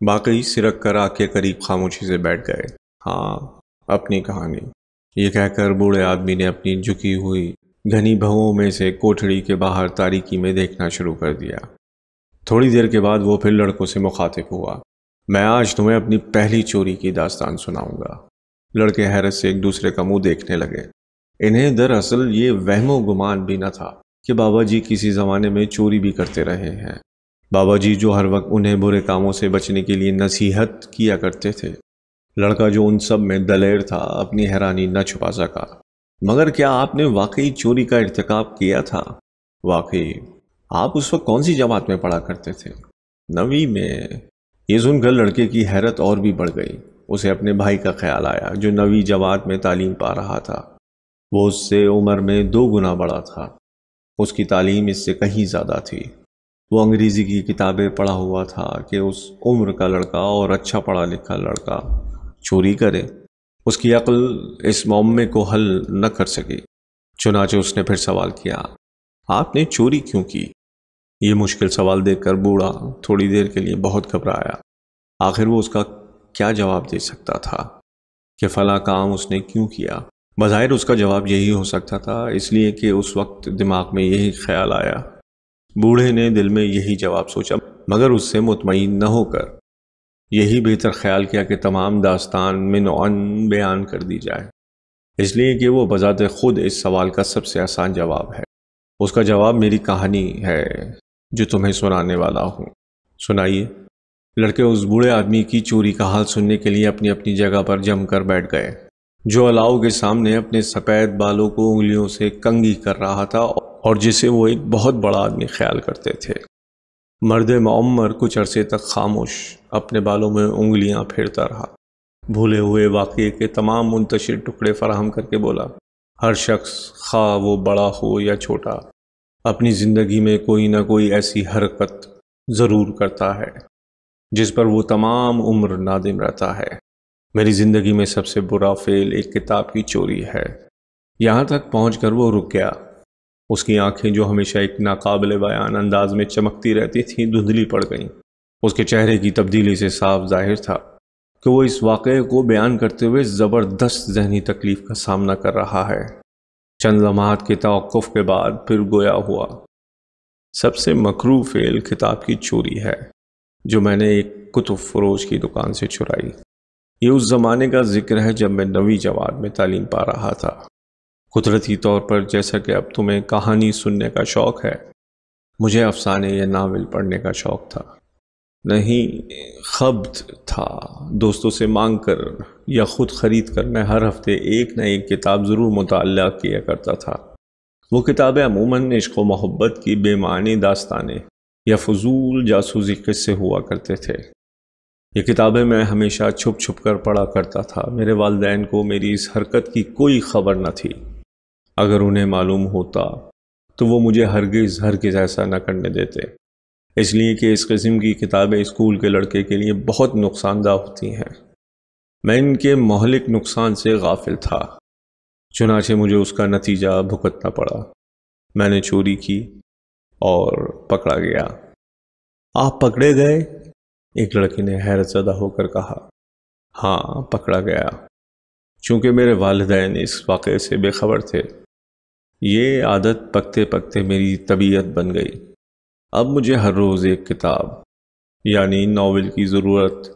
باقی سرک کر آگ کے قریب خاموشی سے بیٹھ گئے۔ ہاں، اپنی کہانی، یہ کہہ کر بوڑھے آدمی نے اپنی جھکی ہوئی گھنی بھوؤں میں سے کوٹھڑی کے باہر تاریکی میں دیکھنا شروع کر دیا۔ تھوڑی دیر کے بعد وہ پھر لڑکوں سے مخاطب ہوا۔ میں آج تمہیں اپنی پہلی چوری کی داستان سناؤں گا۔ لڑکے حیرت سے ایک دوسرے کا منہ دیکھنے لگے۔ انہیں دراصل یہ وہم و گمان بھی نہ تھا کہ بابا جی کسی زمانے میں چوری بھی کرتے رہے ہیں۔ بابا جی جو ہر وقت انہیں برے کاموں سے بچنے کے لیے نصیحت کیا کرتے تھے۔ لڑکا جو ان سب میں دلیر تھا اپنی حیرانی نہ چھپا سکا۔ مگر کیا آپ نے واقعی چوری کا ارتکاب کیا تھا؟ واقعی؟ آپ اس وقت کون سی جماعت میں پڑھا کرتے تھے؟ 9ویں میں۔ یہ سن کر لڑکے کی حیرت اور بھی بڑھ گئی۔ اسے اپنے بھائی کا خیال آیا جو 9ویں جماعت میں تعلیم پا رہا تھا۔ وہ اس سے عمر میں 2 گنا بڑا تھا۔ اس کی تعلیم اس سے کہیں زیادہ تھی۔ وہ انگریزی کی کتابیں پڑھا ہوا تھا کہ اس عمر کا لڑکا اور اچھا پڑھا لکھا لڑکا چوری کرے۔ اس کی عقل اس معمے کو حل نہ کر سکی۔ چنانچہ اس نے پھر سوال کیا، آپ نے چوری کیوں کی؟ یہ مشکل سوال دیکھ کر بوڑھا تھوڑی دیر کے لیے بہت گھبرایا۔ آخر وہ اس کا کیا جواب دے سکتا تھا کہ فلاں کام اس نے کیوں کیا؟ بظاہر اس کا جواب یہی ہو سکتا تھا، اس لیے کہ اس وقت دماغ میں یہی خیال آیا۔ بوڑھے نے دل میں یہی جواب سوچا، مگر اس سے مطمئن نہ ہو کر یہی بہتر خیال کیا کہ تمام داستان من عن بیان کر دی جائے، اس لیے کہ وہ بذات خود اس سوال کا سب سے آسان جواب ہے۔ اس کا جواب میری کہانی ہے جو تمہیں سنانے والا ہوں۔ سنائیے۔ لڑکے اس بوڑھے آدمی کی چوری کا حال سننے کے لیے اپنی اپنی جگہ پر جم کر بیٹھ گئے، جو الاؤ کے سامنے اپنے سفید بالوں کو انگلیوں سے کنگھی کر رہا تھا اور جسے وہ ایک بہت بڑا آدمی خیال کرتے تھے۔ مرد معمر کچھ عرصے تک خاموش اپنے بالوں میں انگلیاں پھیرتا رہا، بھولے ہوئے واقعے کے تمام منتشر ٹکڑے فراہم کر کے بولا، ہر شخص خواہ وہ بڑا ہو یا چھوٹا اپنی زندگی میں کوئی نہ کوئی ایسی حرکت ضرور کرتا ہے جس پر وہ تمام عمر نادم رہتا ہے۔ میری زندگی میں سب سے برا فعل ایک کتاب کی چوری ہے۔ یہاں تک پہنچ کر وہ رک گیا۔ اس کی آنکھیں جو ہمیشہ ایک ناقابل بیان انداز میں چمکتی رہتی تھیں دھندلی پڑ گئیں۔ اس کے چہرے کی تبدیلی سے صاف ظاہر تھا کہ وہ اس واقعے کو بیان کرتے ہوئے زبردست ذہنی تکلیف کا سامنا کر رہا ہے۔ چند لمحات کے توقف کے بعد پھر گویا ہوا، سب سے مکروہ فعل کتاب کی چوری ہے جو میں نے ایک کتب فروش کی دکان سے چرائی۔ یہ اس زمانے کا ذکر ہے جب میں 9ویں جماعت میں تعلیم پا رہا تھا۔ قدرتی طور پر جیسا کہ اب تمہیں کہانی سننے کا شوق ہے، مجھے افسانے یا ناول پڑھنے کا شوق تھا۔ نہیں، خبط تھا۔ دوستوں سے مانگ کر یا خود خرید کر میں ہر ہفتے ایک نہ ایک کتاب ضرور مطالعہ کیا کرتا تھا۔ وہ کتابیں عموماً عشق و محبت کی بے معنی داستانیں یا فضول جاسوسی قصے ہوا کرتے تھے۔ یہ کتابیں میں ہمیشہ چھپ چھپ کر پڑھا کرتا تھا۔ میرے والدین کو میری اس حرکت کی کوئی خبر نہ تھی۔ اگر انہیں معلوم ہوتا تو وہ مجھے ہرگز ایسا نہ کرنے دیتے، اس لیے کہ اس قسم کی کتابیں اسکول کے لڑکے کے لیے بہت نقصان دہ ہوتی ہیں۔ میں ان کے مہلک نقصان سے غافل تھا، چنانچہ مجھے اس کا نتیجہ بھگتنا پڑا۔ میں نے چوری کی اور پکڑا گیا۔ آپ پکڑے گئے؟ ایک لڑکے نے حیرت زدہ ہو کر کہا۔ ہاں، پکڑا گیا، چونکہ میرے والدین اس واقعے سے بے خبر تھے۔ یہ عادت پکتے پکتے میری طبیعت بن گئی۔ اب مجھے ہر روز ایک کتاب یعنی ناول کی ضرورت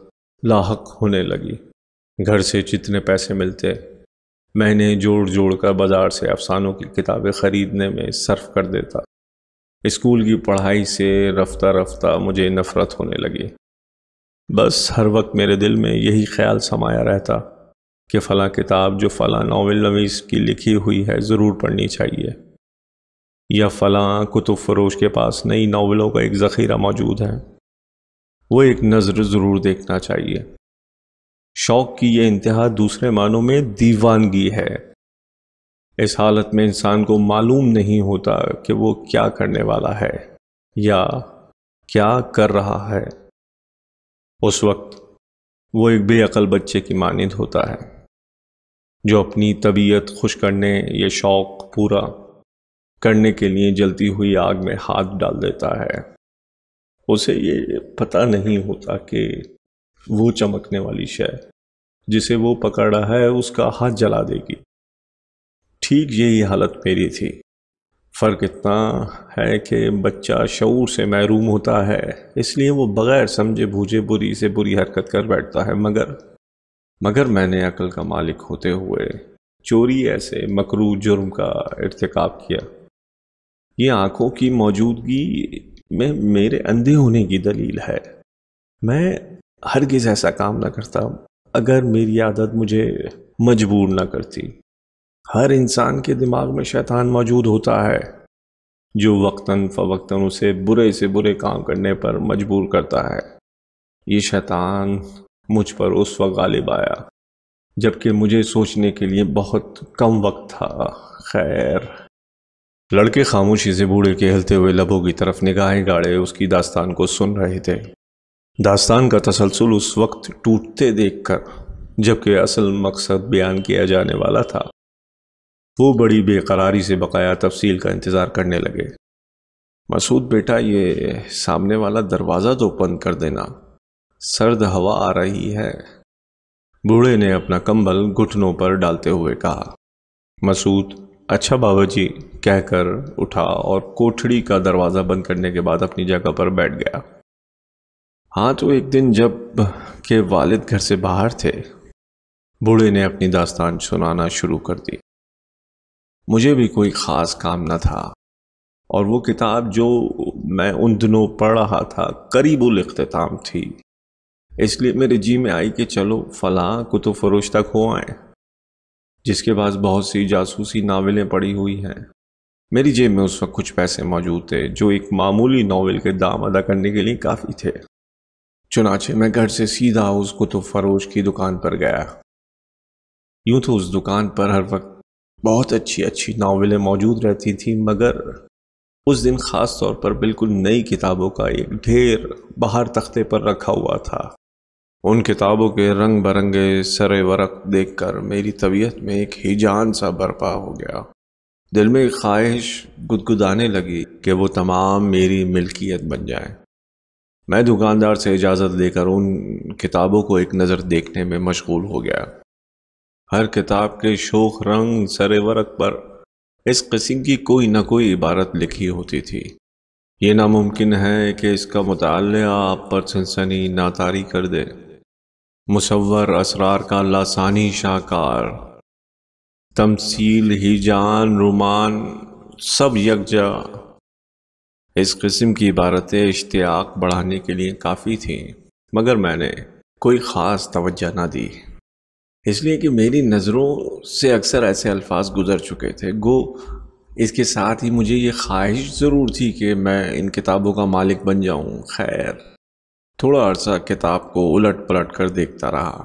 لاحق ہونے لگی۔ گھر سے جتنے پیسے ملتے میں انہیں جوڑ جوڑ کر بازار سے افسانوں کی کتابیں خریدنے میں صرف کر دیتا۔ اسکول کی پڑھائی سے رفتہ رفتہ مجھے نفرت ہونے لگی۔ بس ہر وقت میرے دل میں یہی خیال سمایا رہتا کہ فلاں کتاب جو فلاں ناول نویس کی لکھی ہوئی ہے ضرور پڑھنی چاہیے، یا فلاں کتب فروش کے پاس نئی ناولوں کا ایک ذخیرہ موجود ہے، وہ ایک نظر ضرور دیکھنا چاہیے۔ شوق کی یہ انتہا دوسرے معنوں میں دیوانگی ہے۔ اس حالت میں انسان کو معلوم نہیں ہوتا کہ وہ کیا کرنے والا ہے یا کیا کر رہا ہے۔ اس وقت وہ ایک بے عقل بچے کی مانند ہوتا ہے جو اپنی طبیعت خوش کرنے یا شوق پورا کرنے کے لیے جلتی ہوئی آگ میں ہاتھ ڈال دیتا ہے۔ اسے یہ پتہ نہیں ہوتا کہ وہ چمکنے والی شے جسے وہ پکڑ رہا ہے اس کا ہاتھ جلا دے گی۔ ٹھیک یہی حالت میری تھی۔ فرق اتنا ہے کہ بچہ شعور سے محروم ہوتا ہے، اس لیے وہ بغیر سمجھے بوجھے بری سے بری حرکت کر بیٹھتا ہے، مگر میں نے عقل کا مالک ہوتے ہوئے چوری ایسے مکروہ جرم کا ارتکاب کیا۔ یہ آنکھوں کی موجودگی میں میرے اندھے ہونے کی دلیل ہے۔ میں ہرگز ایسا کام نہ کرتا اگر میری عادت مجھے مجبور نہ کرتی۔ ہر انسان کے دماغ میں شیطان موجود ہوتا ہے جو وقتاً فوقتاً اسے برے سے برے کام کرنے پر مجبور کرتا ہے۔ یہ شیطان مجھ پر اس وقت غالب آیا جبکہ مجھے سوچنے کے لیے بہت کم وقت تھا۔ خیر، لڑکے خاموشی سے بوڑھے کے ہلتے ہوئے لبوں کی طرف نگاہیں گاڑے اس کی داستان کو سن رہے تھے۔ داستان کا تسلسل اس وقت ٹوٹتے دیکھ کر جبکہ اصل مقصد بیان کیا جانے والا تھا، وہ بڑی بے قراری سے بقایا تفصیل کا انتظار کرنے لگے۔ مسعود بیٹا، یہ سامنے والا دروازہ تو بند کر دینا، سرد ہوا آ رہی ہے، بوڑھے نے اپنا کمبل گھٹنوں پر ڈالتے ہوئے کہا۔ مسعود اچھا بابا جی کہہ کر اٹھا اور کوٹھڑی کا دروازہ بند کرنے کے بعد اپنی جگہ پر بیٹھ گیا۔ ہاں تو ایک دن جب کہ والد گھر سے باہر تھے، بوڑھے نے اپنی داستان سنانا شروع کر دی۔ مجھے بھی کوئی خاص کام نہ تھا اور وہ کتاب جو میں ان دنوں پڑھ رہا تھا قریب الاختتام تھی، اس لیے میرے جی میں آئی کہ چلو فلاں کتب فروش تک ہو آئیں جس کے پاس بہت سی جاسوسی ناولیں پڑی ہوئی ہیں۔ میری جیب میں اس وقت کچھ پیسے موجود تھے جو ایک معمولی ناول کے دام ادا کرنے کے لیے کافی تھے۔ چنانچہ میں گھر سے سیدھا اس کتب فروش کی دکان پر گیا۔ یوں تو اس دکان پر ہر وقت بہت اچھی ناولیں موجود رہتی تھیں، مگر اس دن خاص طور پر بالکل نئی کتابوں کا ایک ڈھیر باہر تختے پر رکھا ہوا تھا۔ ان کتابوں کے رنگ برنگے سرے ورق دیکھ کر میری طبیعت میں ایک ہیجان سا برپا ہو گیا۔ دل میں ایک خواہش گدگدانے لگی کہ وہ تمام میری ملکیت بن جائیں۔ میں دکاندار سے اجازت لے کر ان کتابوں کو ایک نظر دیکھنے میں مشغول ہو گیا۔ ہر کتاب کے شوخ رنگ سرے ورق پر اس قسم کی کوئی نہ کوئی عبارت لکھی ہوتی تھی۔ یہ ناممکن ہے کہ اس کا مطالعہ آپ پر سنسنی ناطاری کر دے۔ مصور اسرار کا لاسانی شاہکار، تمثیل، ہیجان، رومان، سب یکجا۔ اس قسم کی عبارتیں اشتیاق بڑھانے کے لیے کافی تھیں، مگر میں نے کوئی خاص توجہ نہ دی، اس لیے کہ میری نظروں سے اکثر ایسے الفاظ گزر چکے تھے۔ گو اس کے ساتھ ہی مجھے یہ خواہش ضرور تھی کہ میں ان کتابوں کا مالک بن جاؤں۔ خیر، تھوڑا عرصہ کتاب کو الٹ پلٹ کر دیکھتا رہا۔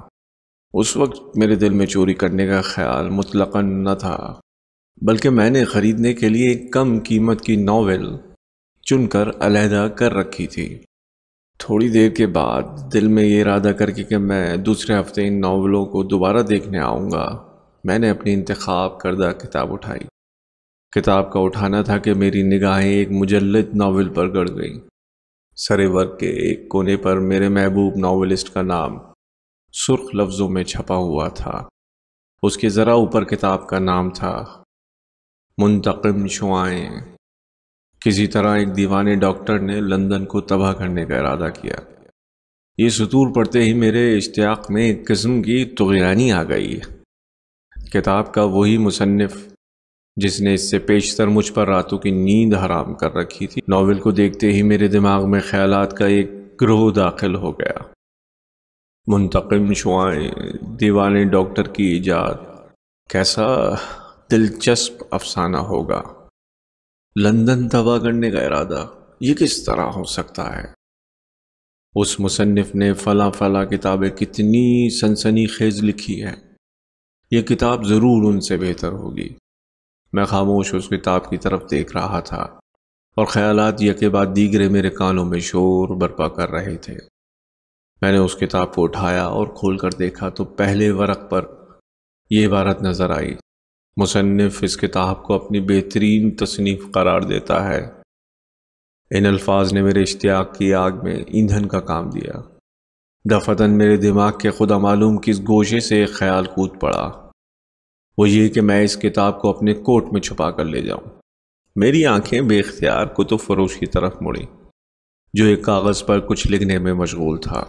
اس وقت میرے دل میں چوری کرنے کا خیال مطلقاً نہ تھا، بلکہ میں نے خریدنے کے لیے ایک کم قیمت کی ناول چن کر علیحدہ کر رکھی تھی۔ تھوڑی دیر کے بعد دل میں یہ ارادہ کر کے کہ میں دوسرے ہفتے ان ناولوں کو دوبارہ دیکھنے آؤں گا، میں نے اپنی انتخاب کردہ کتاب اٹھائی۔ کتاب کا اٹھانا تھا کہ میری نگاہیں ایک مجلد ناول پر گڑ گئیں۔ سرے ورق کے ایک کونے پر میرے محبوب ناولسٹ کا نام سرخ لفظوں میں چھپا ہوا تھا۔ اس کے ذرا اوپر کتاب کا نام تھا منتقم شعائیں۔ کسی طرح ایک دیوانے ڈاکٹر نے لندن کو تباہ کرنے کا ارادہ کیا۔ یہ سطور پڑھتے ہی میرے اشتیاق میں ایک قسم کی طغیانی آ گئی۔ کتاب کا وہی مصنف جس نے اس سے پیشتر مجھ پر راتوں کی نیند حرام کر رکھی تھی، ناول کو دیکھتے ہی میرے دماغ میں خیالات کا ایک گروہ داخل ہو گیا۔ منتقم شعائیں، دیوانے ڈاکٹر کی ایجاد، کیسا دلچسپ افسانہ ہوگا۔ لندن تباہ کرنے کا ارادہ، یہ کس طرح ہو سکتا ہے؟ اس مصنف نے فلاں فلاں کتابیں کتنی سنسنی خیز لکھی ہے، یہ کتاب ضرور ان سے بہتر ہوگی۔ میں خاموش اس کتاب کی طرف دیکھ رہا تھا اور خیالات یکے بعد دیگرے میرے کانوں میں شور برپا کر رہے تھے۔ میں نے اس کتاب کو اٹھایا اور کھول کر دیکھا تو پہلے ورق پر یہ عبارت نظر آئی، مصنف اس کتاب کو اپنی بہترین تصنیف قرار دیتا ہے۔ ان الفاظ نے میرے اشتیاق کی آگ میں ایندھن کا کام دیا۔ دفتن میرے دماغ کے خدا معلوم کس گوشے سے ایک خیال کود پڑا، وہ یہ کہ میں اس کتاب کو اپنے کوٹ میں چھپا کر لے جاؤں۔ میری آنکھیں بے اختیار کتب فروش کی طرف مڑی، جو ایک کاغذ پر کچھ لکھنے میں مشغول تھا۔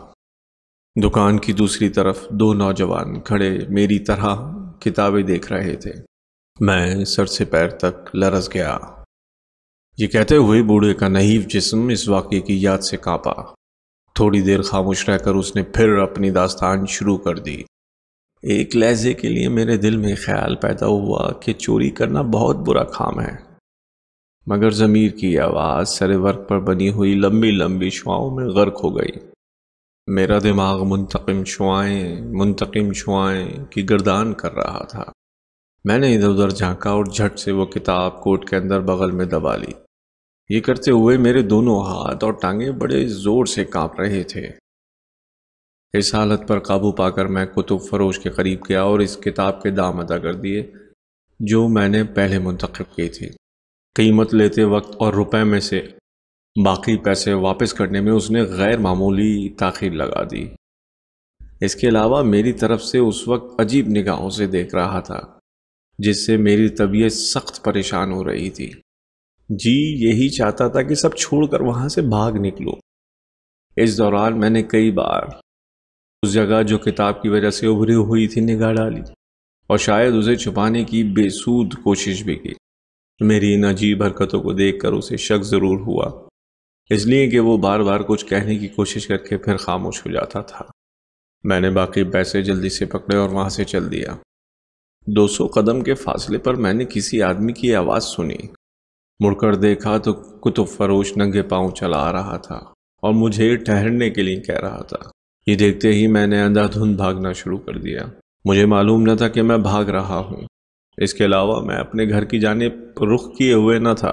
دکان کی دوسری طرف دو نوجوان کھڑے میری طرح کتابیں دیکھ رہے تھے۔ میں سر سے پیر تک لرز گیا۔ یہ کہتے ہوئے بوڑھے کا نحیف جسم اس واقعے کی یاد سے کانپا۔ تھوڑی دیر خاموش رہ کر اس نے پھر اپنی داستان شروع کر دی۔ ایک لہجے کے لیے میرے دل میں خیال پیدا ہوا کہ چوری کرنا بہت برا کام ہے، مگر ضمیر کی آواز سر ورق پر بنی ہوئی لمبی لمبی شعاؤں میں غرق ہو گئی۔ میرا دماغ منتقم شعائیں کی گردان کر رہا تھا۔ میں نے ادھر ادھر جھانکا اور جھٹ سے وہ کتاب کوٹ کے اندر بغل میں دبا لی۔ یہ کرتے ہوئے میرے دونوں ہاتھ اور ٹانگیں بڑے زور سے کانپ رہے تھے۔ اس حالت پر قابو پا کر میں کتب فروش کے قریب گیا اور اس کتاب کے دام ادا کر دیے جو میں نے پہلے منتخب کی تھی۔ قیمت لیتے وقت اور روپے میں سے باقی پیسے واپس کرنے میں اس نے غیر معمولی تاخیر لگا دی۔ اس کے علاوہ میری طرف سے اس وقت عجیب نگاہوں سے دیکھ رہا تھا، جس سے میری طبیعت سخت پریشان ہو رہی تھی۔ جی یہی چاہتا تھا کہ سب چھوڑ کر وہاں سے بھاگ نکلو۔ اس دوران میں نے کئی بار اس جگہ جو کتاب کی وجہ سے ابھری ہوئی تھی نگاہ ڈالی، اور شاید اسے چھپانے کی بے سود کوشش بھی کی۔ میری ان عجیب حرکتوں کو دیکھ کر اسے شک ضرور ہوا، اس لیے کہ وہ بار بار کچھ کہنے کی کوشش کر کے پھر خاموش ہو جاتا تھا۔ میں نے باقی پیسے جلدی سے پکڑے اور وہاں سے چل دیا۔ 200 قدم کے فاصلے پر میں نے کسی آدمی کی آواز سنی۔ مڑ کر دیکھا تو کتب فروش ننگے پاؤں چلا آ رہا تھا اور مجھے ٹھہرنے کے لیے کہہ رہا تھا۔ یہ دیکھتے ہی میں نے اندھا دھند بھاگنا شروع کر دیا۔ مجھے معلوم نہ تھا کہ میں بھاگ رہا ہوں۔ اس کے علاوہ میں اپنے گھر کی جانب رخ کیے ہوئے نہ تھا،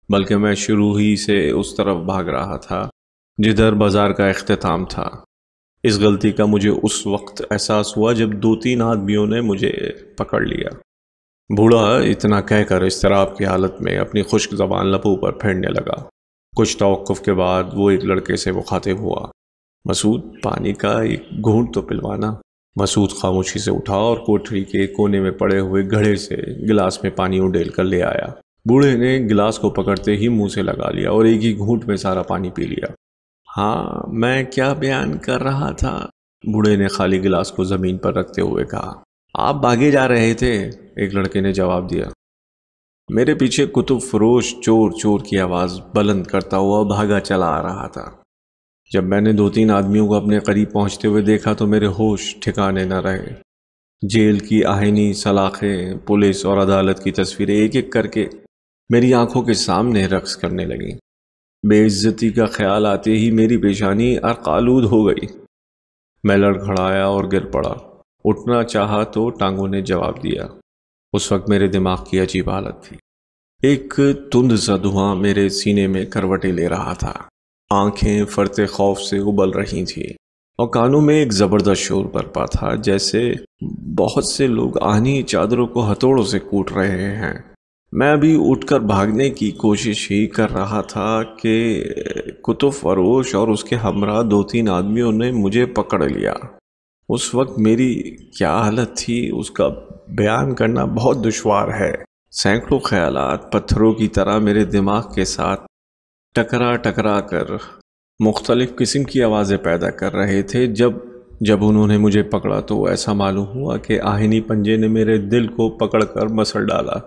بلکہ میں شروع ہی سے اس طرف بھاگ رہا تھا جدھر بازار کا اختتام تھا۔ اس غلطی کا مجھے اس وقت احساس ہوا جب 2-3 آدمیوں نے مجھے پکڑ لیا۔ بوڑھا اتنا کہہ کر اضطراب کی حالت میں اپنی خشک زبان لبوں پر پھیرنے لگا۔ کچھ توقف کے بعد وہ ایک لڑکے سے مخاطب ہوا، مسعود پانی کا ایک گھونٹ تو پلوانا۔ مسعود خاموشی سے اٹھا اور کوٹری کے کونے میں پڑے ہوئے گھڑے سے گلاس میں پانی اڈیل کر لے آیا۔ بوڑھے نے گلاس کو پکڑتے ہی منہ سے لگا لیا اور ایک ہی گھونٹ میں سارا پانی پی لیا۔ ہاں میں کیا بیان کر رہا تھا؟ بوڑھے نے خالی گلاس کو زمین پر رکھتے ہوئے کہا۔ آپ بھاگے جا رہے تھے، ایک لڑکے نے جواب دیا۔ میرے پیچھے کتب فروش چور چور کی آواز بلند کرتا ہوا بھاگا چلا آ رہا تھا۔ جب میں نے 2-3 آدمیوں کو اپنے قریب پہنچتے ہوئے دیکھا تو میرے ہوش ٹھکانے نہ رہے۔ جیل کی آہنی سلاخیں، پولیس اور عدالت کی تصویریں ایک ایک کر کے میری آنکھوں کے سامنے رقص کرنے لگیں۔ بے عزتی کا خیال آتے ہی میری پیشانی عرق آلود ہو گئی۔ میں لڑکھڑایا اور گر پڑا۔ اٹھنا چاہا تو ٹانگوں نے جواب دیا۔ اس وقت میرے دماغ کی عجیب حالت تھی۔ ایک تند سا دھواں میرے سینے میں کروٹیں لے رہا تھا، آنکھیں فرتے خوف سے ابل رہی تھیں اور کانوں میں ایک زبردست شور برپا تھا، جیسے بہت سے لوگ آہنی چادروں کو ہتھوڑوں سے کوٹ رہے ہیں۔ میں ابھی اٹھ کر بھاگنے کی کوشش ہی کر رہا تھا کہ کتب فروش اور اس کے ہمراہ 2-3 آدمیوں نے مجھے پکڑ لیا۔ اس وقت میری کیا حالت تھی اس کا بیان کرنا بہت دشوار ہے۔ سینکڑوں خیالات پتھروں کی طرح میرے دماغ کے ساتھ ٹکرا ٹکرا کر مختلف قسم کی آوازیں پیدا کر رہے تھے۔ جب انہوں نے مجھے پکڑا تو ایسا معلوم ہوا کہ آہنی پنجے نے میرے دل کو پکڑ کر مسل ڈالا۔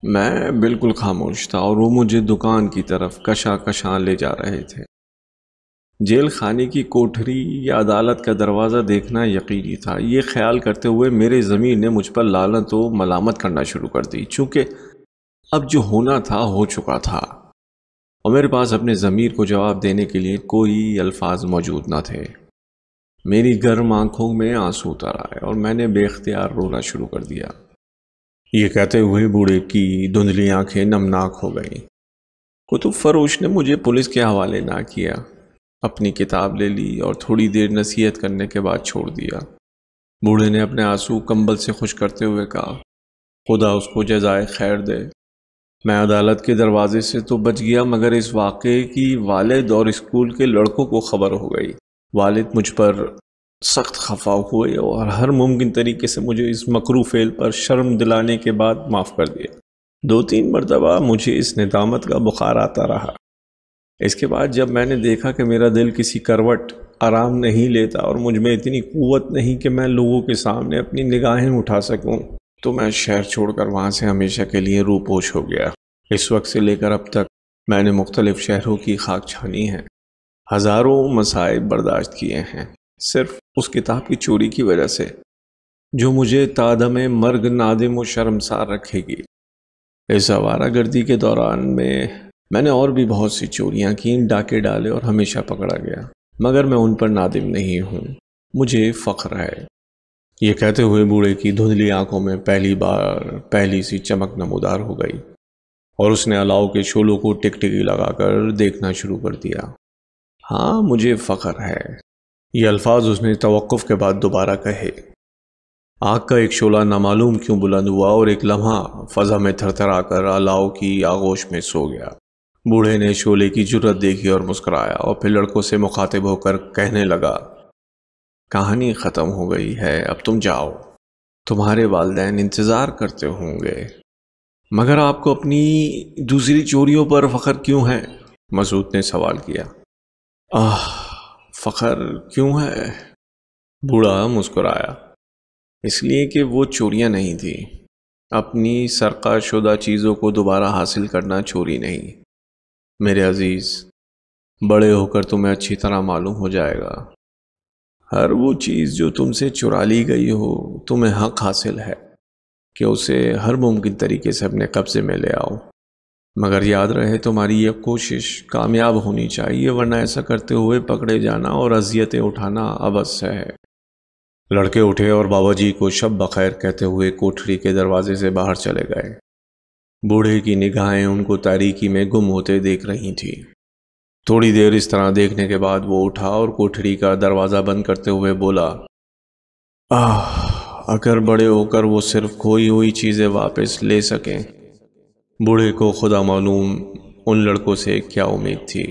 میں بالکل خاموش تھا اور وہ مجھے دکان کی طرف کشاں کشاں لے جا رہے تھے۔ جیل خانے کی کوٹری یا عدالت کا دروازہ دیکھنا یقینی تھا۔ یہ خیال کرتے ہوئے میرے ضمیر نے مجھ پر لعنت و ملامت کرنا شروع کر دی، چونکہ اب جو ہونا تھا ہو چکا تھا اور میرے پاس اپنے ضمیر کو جواب دینے کے لیے کوئی الفاظ موجود نہ تھے۔ میری گرم آنکھوں میں آنسو اتر آئے اور میں نے بے اختیار رونا شروع کر دیا۔ یہ کہتے ہوئے بوڑھے کی دھندلی آنکھیں نمناک ہو گئیں۔ کتب فروش نے مجھے پولیس کے حوالے نہ کیا، اپنی کتاب لے لی اور تھوڑی دیر نصیحت کرنے کے بعد چھوڑ دیا۔ بوڑھے نے اپنے آنسو کمبل سے خشک کرتے ہوئے کہا، خدا اس کو جزائے خیر دے۔ میں عدالت کے دروازے سے تو بچ گیا، مگر اس واقعے کی والد اور اسکول کے لڑکوں کو خبر ہو گئی۔ والد مجھ پر سخت خفا ہوئے اور ہر ممکن طریقے سے مجھے اس مکروہ فعل پر شرم دلانے کے بعد معاف کر دیا۔ 2-3 مرتبہ مجھے اس ندامت کا بخار آتا رہا۔ اس کے بعد جب میں نے دیکھا کہ میرا دل کسی کروٹ آرام نہیں لیتا اور مجھ میں اتنی قوت نہیں کہ میں لوگوں کے سامنے اپنی نگاہیں اٹھا سکوں، تو میں شہر چھوڑ کر وہاں سے ہمیشہ کے لیے روپوش ہو گیا۔ اس وقت سے لے کر اب تک میں نے مختلف شہروں کی خاک چھانی ہے، ہزاروں مصائب برداشت کیے ہیں، صرف اس کتاب کی چوری کی وجہ سے جو مجھے تادم مرگ نادم و شرمسار رکھے گی۔ اس آوارہ گردی کے دوران میں نے اور بھی بہت سی چوریاں کیں، ڈاکے ڈالے اور ہمیشہ پکڑا گیا، مگر میں ان پر نادم نہیں ہوں، مجھے فخر ہے۔ یہ کہتے ہوئے بوڑھے کی دھندلی آنکھوں میں پہلی بار پہلی سی چمک نمودار ہو گئی اور اس نے الاؤ کے شعلوں کو ٹکٹکی لگا کر دیکھنا شروع کر دیا۔ ہاں، مجھے فخر ہے۔ یہ الفاظ اس نے توقف کے بعد دوبارہ کہے۔ آگ کا ایک شعلہ نامعلوم کیوں بلند ہوا اور ایک لمحہ فضا میں تھر تھر آ کر الاؤ کی آغوش میں سو گیا۔ بوڑھے نے شعلے کی جرت دیکھی اور مسکرایا اور پھر لڑکوں سے مخاطب ہو کر کہنے لگا، کہانی ختم ہو گئی ہے، اب تم جاؤ، تمہارے والدین انتظار کرتے ہوں گے۔ مگر آپ کو اپنی دوسری چوریوں پر فخر کیوں ہے؟ مسعود نے سوال کیا۔ فخر کیوں ہے؟ بوڑھا مسکرایا۔ اس لیے کہ وہ چوریاں نہیں تھیں۔ اپنی سرقہ شدہ چیزوں کو دوبارہ حاصل کرنا چوری نہیں۔ میرے عزیز، بڑے ہو کر تمہیں اچھی طرح معلوم ہو جائے گا، ہر وہ چیز جو تم سے چرا لی گئی ہو، تمہیں حق حاصل ہے کہ اسے ہر ممکن طریقے سے اپنے قبضے میں لے آؤ، مگر یاد رہے تمہاری یہ کوشش کامیاب ہونی چاہیے، ورنہ ایسا کرتے ہوئے پکڑے جانا اور اذیتیں اٹھانا عبث ہے۔ لڑکے اٹھے اور بابا جی کو شب بخیر کہتے ہوئے کوٹھری کے دروازے سے باہر چلے گئے۔ بوڑھے کی نگاہیں ان کو تاریکی میں گم ہوتے دیکھ رہی تھیں۔ تھوڑی دیر اس طرح دیکھنے کے بعد وہ اٹھا اور کوٹھری کا دروازہ بند کرتے ہوئے بولا، اگر بڑے ہو کر وہ صرف کھوئی ہوئی چیزیں واپس لے سکیں۔ بوڑھے کو خدا معلوم ان لڑکوں سے کیا امید تھی۔